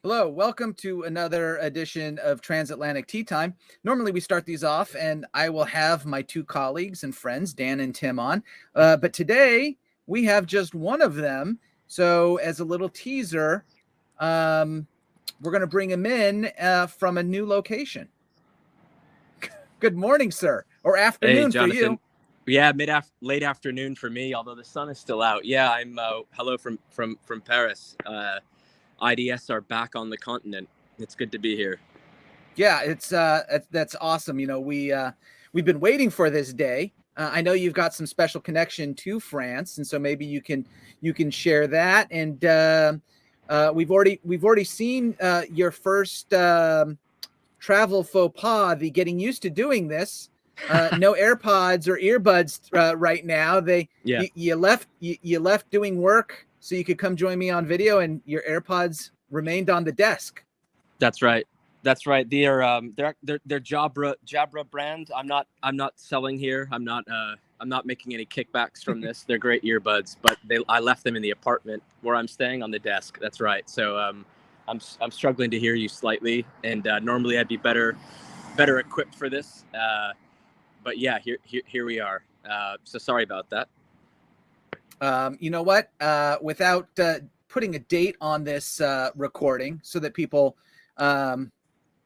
Hello, welcome to another edition of Transatlantic Tea Time. Normally we start these off and I will have my two colleagues and friends, Dan and Tim, on. But today we have just one of them. So as a little teaser, we're going to bring him in from a new location. Good morning, sir, or Hey, afternoon for Jonathan. you. Yeah, late afternoon for me, although the sun is still out. Yeah, I'm hello from Paris. iDS are back on the continent. It's good to be here. Yeah, that's awesome. We've been waiting for this day. I know you've got some special connection to France, and so maybe you can share that. And we've already seen your first travel faux pas, the getting used to doing this. No AirPods or earbuds right now. You left doing work so you could come join me on video, and your AirPods remained on the desk. That's right. They're Jabra brand. I'm not selling here. I'm not making any kickbacks from this. They're great earbuds, but I left them in the apartment where I'm staying on the desk. That's right. So I'm struggling to hear you slightly, and normally I'd be better equipped for this. But yeah, here we are. So sorry about that. You know what? Without putting a date on this recording, so that people don't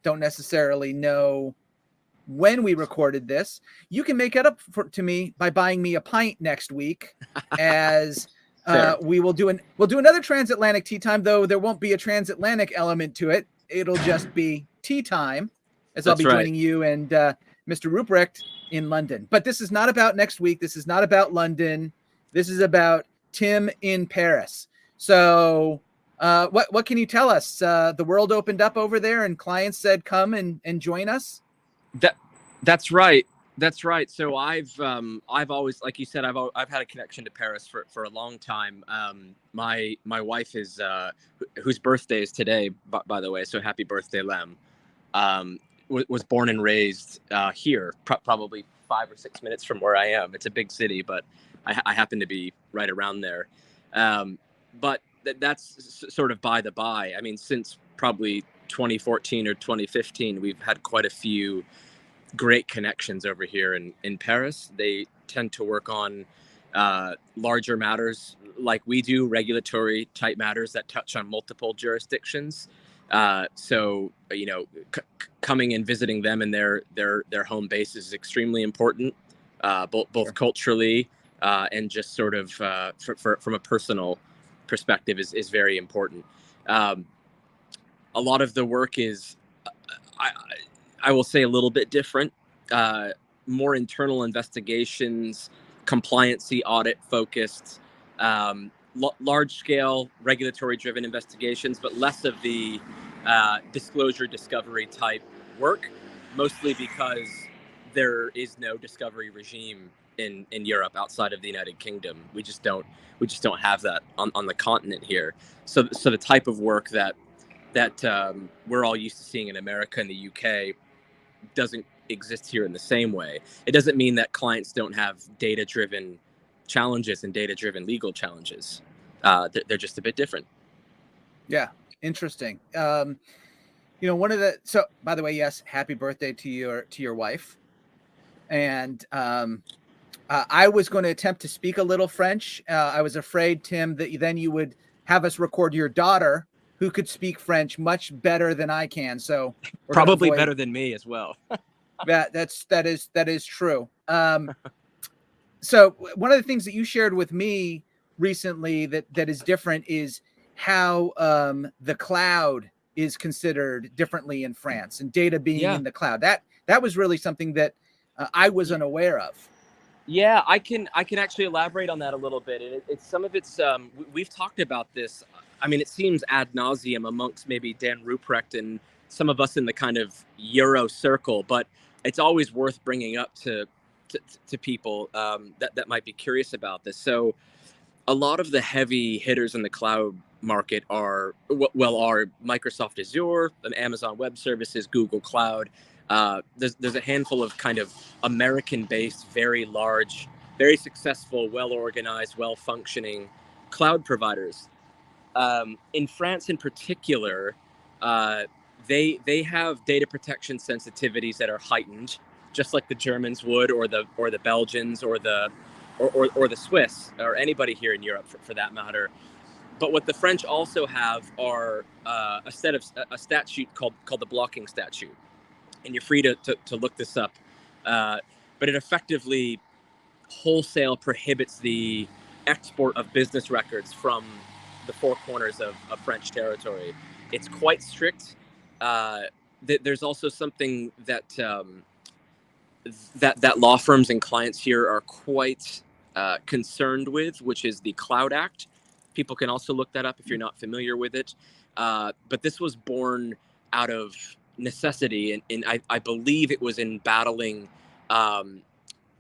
necessarily know when we recorded this, you can make it up to me by buying me a pint next week. As we'll do another Transatlantic Tea Time, though there won't be a transatlantic element to it. It'll just be tea time, as I'll be joining you and Mr. Ruprecht in London. But this is not about next week. This is not about London. This is about Tim in Paris. So what can you tell us? The world opened up over there and clients said, come and join us. That's right. So I've always, like you said, I've had a connection to Paris for a long time. My wife is, whose birthday is today, by the way. So happy birthday, Lem. Was born and raised here, probably 5 or 6 minutes from where I am. It's a big city, but I happen to be right around there. But that's sort of by the by. I mean, since probably 2014 or 2015, we've had quite a few great connections over here in Paris. They tend to work on larger matters like we do, regulatory type matters that touch on multiple jurisdictions. So, coming and visiting them in their home base is extremely important, both Sure. Culturally and just sort of from a personal perspective is very important. A lot of the work is, I will say, a little bit different, more internal investigations, compliancy audit focused, large scale regulatory driven investigations, but less of the disclosure discovery type work, mostly because there is no discovery regime in Europe outside of the United Kingdom. We just don't have that on the continent here. So the type of work that we're all used to seeing in America and the UK doesn't exist here in the same way. It doesn't mean that clients don't have data-driven challenges and data-driven legal challenges. They're just a bit different. Yeah, interesting. So by the way, yes, happy birthday to your wife. And I was going to attempt to speak a little French. I was afraid, Tim, that then you would have us record your daughter, who could speak French much better than I can. So probably better than me as well. that is true. So one of the things that you shared with me recently that is different is how the cloud is considered differently in France, and data being in the cloud. That was really something that I was unaware of. Yeah, I can actually elaborate on that a little bit. It's some of it's we've talked about this. I mean, it seems ad nauseum amongst maybe Dan Ruprecht and some of us in the kind of Euro circle, but it's always worth bringing up to people that might be curious about this. So a lot of the heavy hitters in the cloud market are Microsoft Azure, and Amazon Web Services, Google Cloud. There's a handful of kind of American-based, very large, very successful, well-organized, well-functioning cloud providers. In France in particular, They have data protection sensitivities that are heightened, just like the Germans would, or the Belgians, or the Swiss, or anybody here in Europe for that matter. But what the French also have are a statute called the blocking statute, and you're free to look this up. But it effectively wholesale prohibits the export of business records from the four corners of French territory. It's quite strict. There's also something that that law firms and clients here are quite concerned with, which is the Cloud Act. People can also look that up if you're not familiar with it. But this was born out of necessity, and I believe it was in battling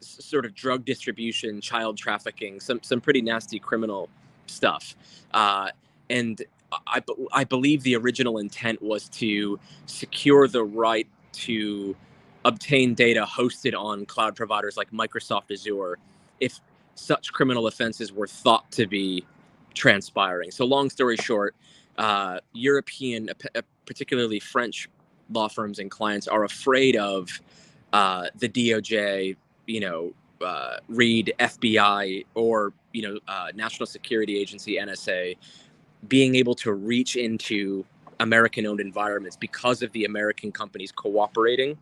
sort of drug distribution, child trafficking, some pretty nasty criminal stuff. And I believe the original intent was to secure the right to obtain data hosted on cloud providers like Microsoft Azure if such criminal offenses were thought to be transpiring. So long story short, European, particularly French law firms and clients are afraid of the DOJ, Reed, FBI, or National Security Agency, NSA, being able to reach into American-owned environments because of the American companies cooperating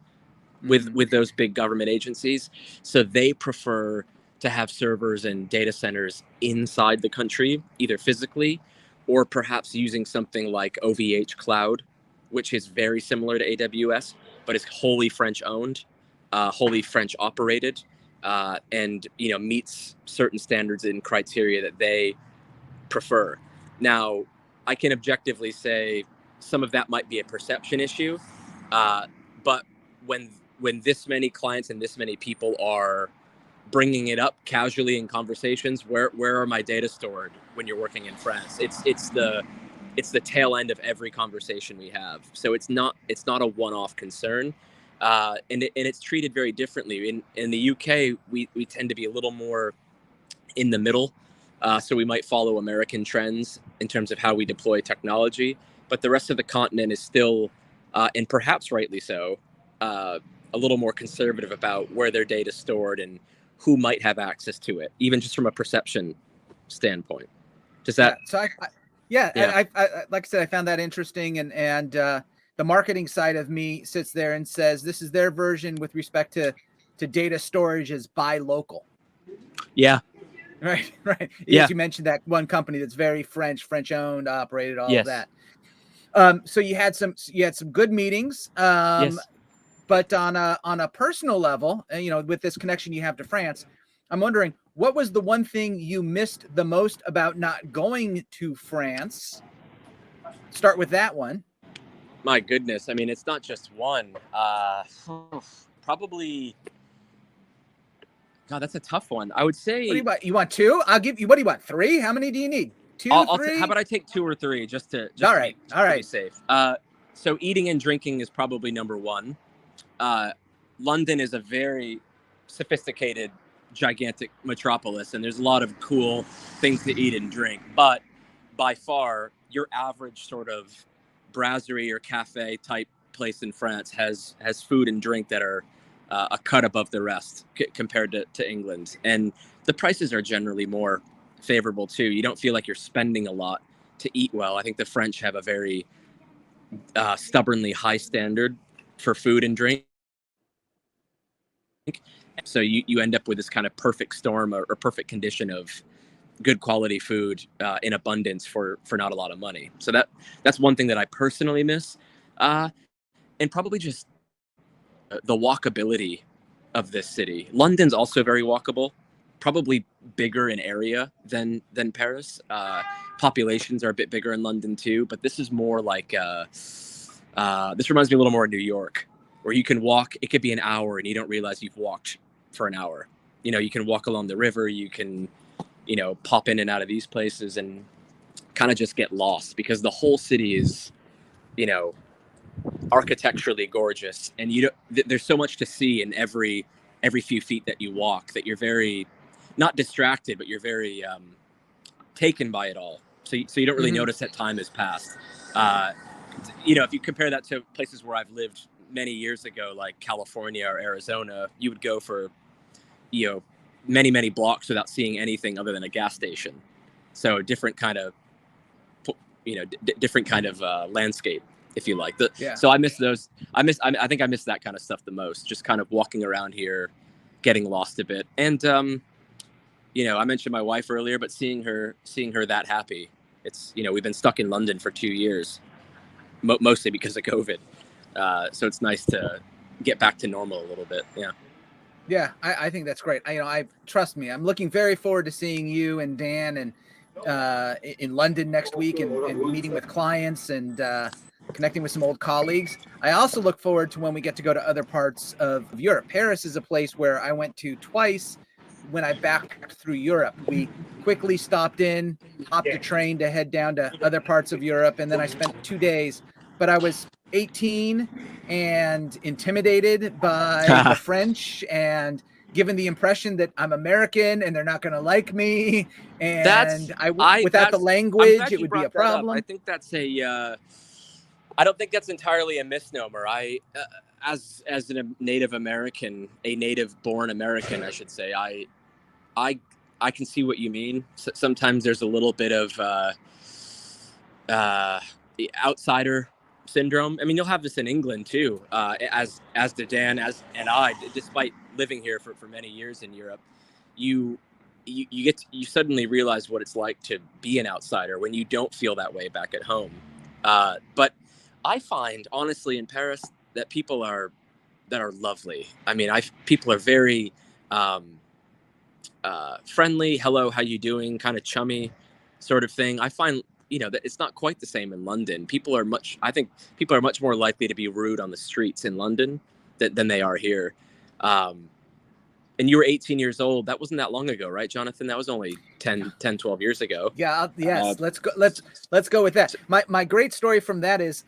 with those big government agencies. So they prefer to have servers and data centers inside the country, either physically or perhaps using something like OVH Cloud, which is very similar to AWS, but is wholly French owned, wholly French operated, and meets certain standards and criteria that they prefer. Now, I can objectively say some of that might be a perception issue, but when this many clients and this many people are bringing it up casually in conversations, where are my data stored when you're working in France? It's the tail end of every conversation we have. So it's not a one-off concern, and it's treated very differently. In the UK, we tend to be a little more in the middle. So we might follow American trends in terms of how we deploy technology, but the rest of the continent is still, and perhaps rightly so, a little more conservative about where their data is stored and who might have access to it, even just from a perception standpoint. Does that? Yeah, so I like I said, I found that interesting, and the marketing side of me sits there and says this is their version with respect to data storage is buy local. Yeah. Right. Yeah. You mentioned that one company that's very French owned, operated, all yes. of that. So you had some good meetings. Yes. But on a personal level, with this connection you have to France, I'm wondering, what was the one thing you missed the most about not going to France? Start with that one. My goodness. I mean, it's not just one. Probably. God, that's a tough one. I would say. What do you want? You want two? I'll give you. What do you want? Three? How many do you need? Two, three? How about I take two or three just to be safe? So eating and drinking is probably number one. London is a very sophisticated, gigantic metropolis, and there's a lot of cool things to eat and drink. But by far, your average sort of brasserie or cafe type place in France has food and drink that are a cut above the rest compared to England. And the prices are generally more favorable too. You don't feel like you're spending a lot to eat well. I think the French have a very stubbornly high standard for food and drink. So you end up with this kind of perfect storm or perfect condition of good quality food in abundance for not a lot of money. So that's one thing that I personally miss. And probably just the walkability of this city. London's also very walkable, probably bigger in area than Paris. Populations are a bit bigger in London too, but this is more like this reminds me a little more of New York, where you can walk. It could be an hour and you don't realize you've walked for an hour. You can walk along the river. You can, pop in and out of these places and kind of just get lost because the whole city is, architecturally gorgeous, and there's so much to see in every few feet that you walk that you're very not distracted, but you're very taken by it all. So you don't really notice that time has passed. if you compare that to places where I've lived many years ago, like California or Arizona, you would go for, many, many blocks without seeing anything other than a gas station. So different kind of, different kind of landscape, if you like. So I miss those. I think I miss that kind of stuff the most. Just kind of walking around here, getting lost a bit. And, I mentioned my wife earlier, but seeing her that happy, it's, we've been stuck in London for 2 years, mostly because of COVID. So it's nice to get back to normal a little bit. Yeah. Yeah, I think that's great. I trust me, I'm looking very forward to seeing you and Dan and in London next week and meeting with clients and connecting with some old colleagues. I also look forward to when we get to go to other parts of Europe. Paris is a place where I went to twice when I backpacked through Europe. We quickly stopped in, hopped a train to head down to other parts of Europe, and then I spent 2 days. But I was 18 and intimidated by the French and given the impression that I'm American and they're not going to like me. And without the language, it would be a problem. I think that's I don't think that's entirely a misnomer. As a native American, a native born American, I should say, I can see what you mean. Sometimes there's a little bit of the outsider syndrome. I mean, you'll have this in England too, as did Dan, and I, despite living here for many years in Europe. You suddenly realize what it's like to be an outsider when you don't feel that way back at home. But I find, honestly, in Paris that people are lovely. I mean, people are very friendly. Hello, how you doing? Kind of chummy sort of thing. I find, that it's not quite the same in London. I think people are much more likely to be rude on the streets in London than they are here. And you were 18 years old. That wasn't that long ago, right, Jonathan? That was only 10, 12 years ago. Yeah. Yes. Let's go with that. My great story from that is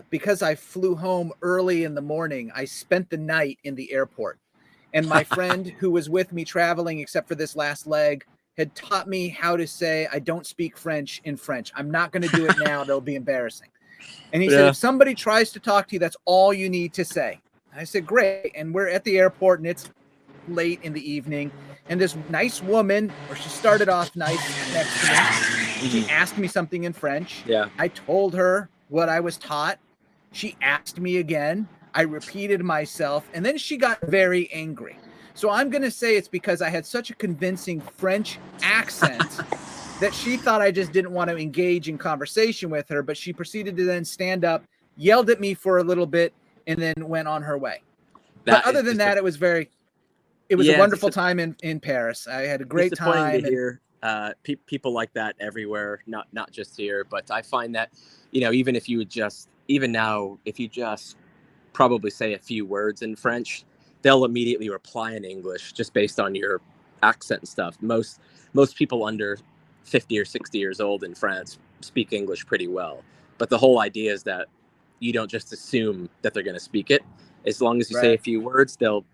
because I flew home early in the morning, I spent the night in the airport. And my friend who was with me traveling, except for this last leg, had taught me how to say, I don't speak French in French. I'm not going to do it now. That'll be embarrassing. And he said, if somebody tries to talk to you, that's all you need to say. And I said, great. And we're at the airport and it's late in the evening. And this nice woman, or she started off nice next to me. She asked me something in French. Yeah. I told her what I was taught. She asked me again. I repeated myself, and then she got very angry. So I'm going to say it's because I had such a convincing French accent that she thought I just didn't want to engage in conversation with her, but she proceeded to then stand up, yelled at me for a little bit, and then went on her way. But other than that, it was a wonderful time in Paris. I had a great time. To hear people like that everywhere, not just here, but I find that, even if you just probably say a few words in French, they'll immediately reply in English just based on your accent and stuff. Most people under 50 or 60 years old in France speak English pretty well. But the whole idea is that you don't just assume that they're going to speak it. As long as you say a few words, they'll,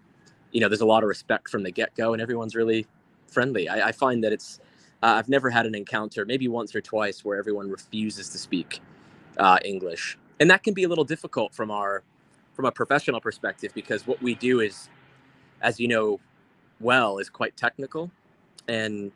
there's a lot of respect from the get-go and everyone's really friendly. I find that I've never had an encounter, maybe once or twice, where everyone refuses to speak English. And that can be a little difficult from a professional perspective, because what we do is, as you know well, is quite technical, and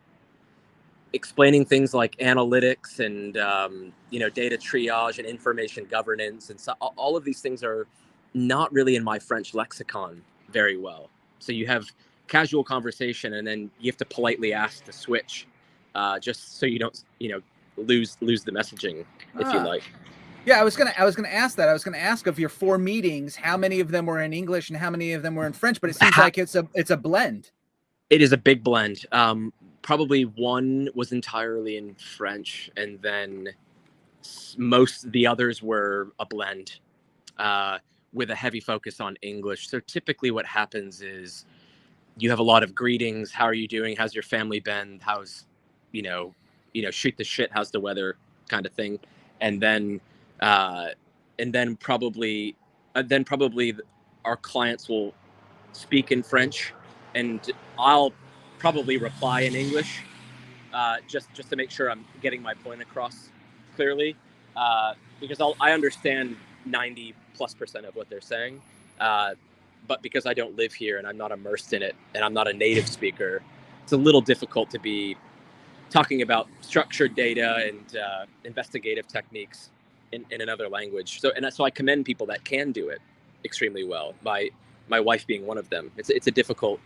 explaining things like analytics and data triage and information governance, and so all of these things are not really in my French lexicon very well. So you have casual conversation, and then you have to politely ask to switch, just so you don't lose the messaging, if you like. Yeah, I was gonna ask that. I was gonna ask, of your 4 meetings, how many of them were in English and how many of them were in French? But it seems like it's a blend. It is a big blend. Probably one was entirely in French, and then the others were a blend with a heavy focus on English. So typically, what happens is you have a lot of greetings. How are you doing? How's your family been? How's shoot the shit. How's the weather? Kind of thing, and then probably our clients will speak in French, and I'll probably reply in English, just to make sure I'm getting my point across clearly. because I understand 90+% of what they're saying, but because I don't live here and I'm not immersed in it and I'm not a native speaker, it's a little difficult to be talking about structured data and investigative techniques in another language. So I commend people that can do it extremely well. My wife being one of them. It's a difficult.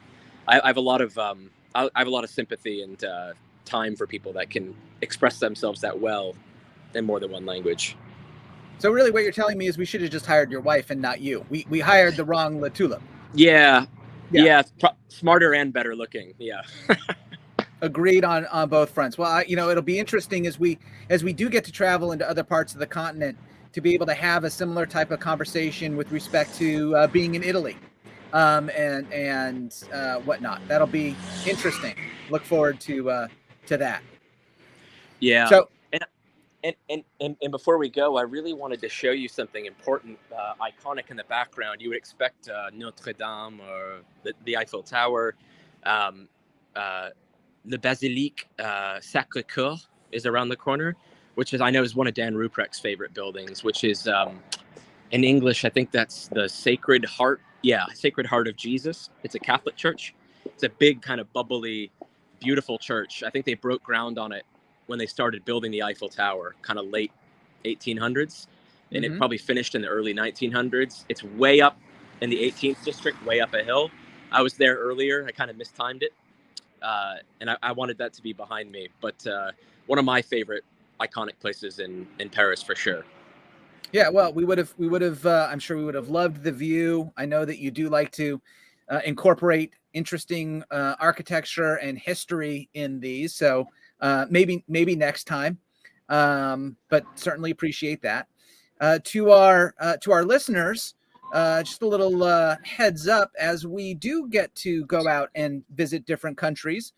I have a lot of I have a lot of sympathy and time for people that can express themselves that well in more than one language. So really what you're telling me is we should have just hired your wife and not you. We hired the wrong Latulippe. Yeah. Smarter and better looking. Yeah. Agreed on both fronts. Well, it'll be interesting as we do get to travel into other parts of the continent to be able to have a similar type of conversation with respect to being in Italy and whatnot. That'll be interesting. Look forward to that. Yeah. So, and before we go, I really wanted to show you something important, iconic in the background. You would expect Notre Dame or the Eiffel Tower. The Basilique Sacré-Cœur is around the corner, which I know is one of Dan Ruprecht's favorite buildings, which is in English, I think that's the Sacred Heart. Yeah, Sacred Heart of Jesus. It's a Catholic church. It's a big, kind of bubbly, beautiful church. I think they broke ground on it when they started building the Eiffel Tower, kind of late 1800s, and it probably finished in the early 1900s. It's way up in the 18th district, way up a hill. I was there earlier. I kind of mistimed it, and I wanted that to be behind me. But one of my favorite iconic places in Paris for sure. Yeah, well, we would have. I'm sure we would have loved the view. I know that you do like to incorporate interesting architecture and history in these, so maybe next time. But certainly appreciate that. To our listeners, just a little heads up as we do get to go out and visit different countries.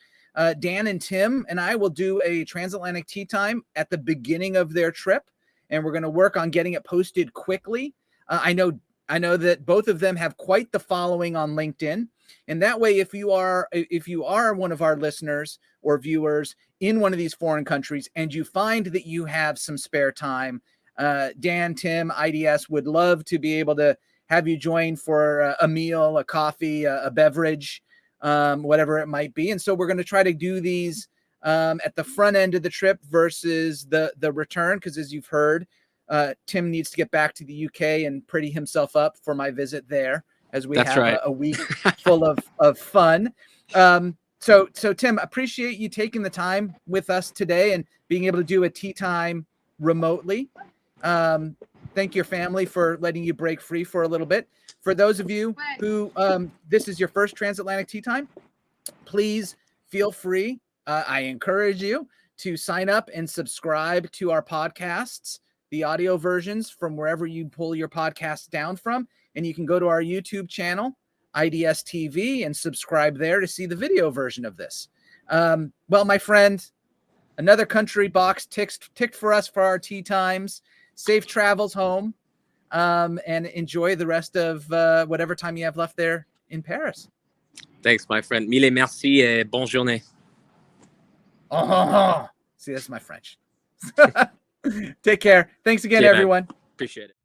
Dan and Tim and I will do a Transatlantic Tea Time at the beginning of their trip, and we're going to work on getting it posted quickly. I know that both of them have quite the following on LinkedIn, and that way, if you are one of our listeners or viewers in one of these foreign countries, and you find that you have some spare time, Dan, Tim, iDS would love to be able to have you join for a meal, a coffee, a beverage, whatever it might be. And so we're going to try to do these at the front end of the trip versus the return, because as you've heard, Tim needs to get back to the UK and pretty himself up for my visit there, as we have a week full of fun. So Tim, appreciate you taking the time with us today and being able to do a tea time remotely. Thank your family for letting you break free for a little bit. For those of you who this is your first Transatlantic Tea Time, please feel free. I encourage you to sign up and subscribe to our podcasts, the audio versions from wherever you pull your podcasts down from. And you can go to our YouTube channel, iDS TV, and subscribe there to see the video version of this. Well, my friend, another country box ticked for us for our tea times. Safe travels home, and enjoy the rest of whatever time you have left there in Paris. Thanks, my friend. Mille merci et bonne journée. Oh, see, that's my French. Take care. Thanks again, everyone. Man. Appreciate it.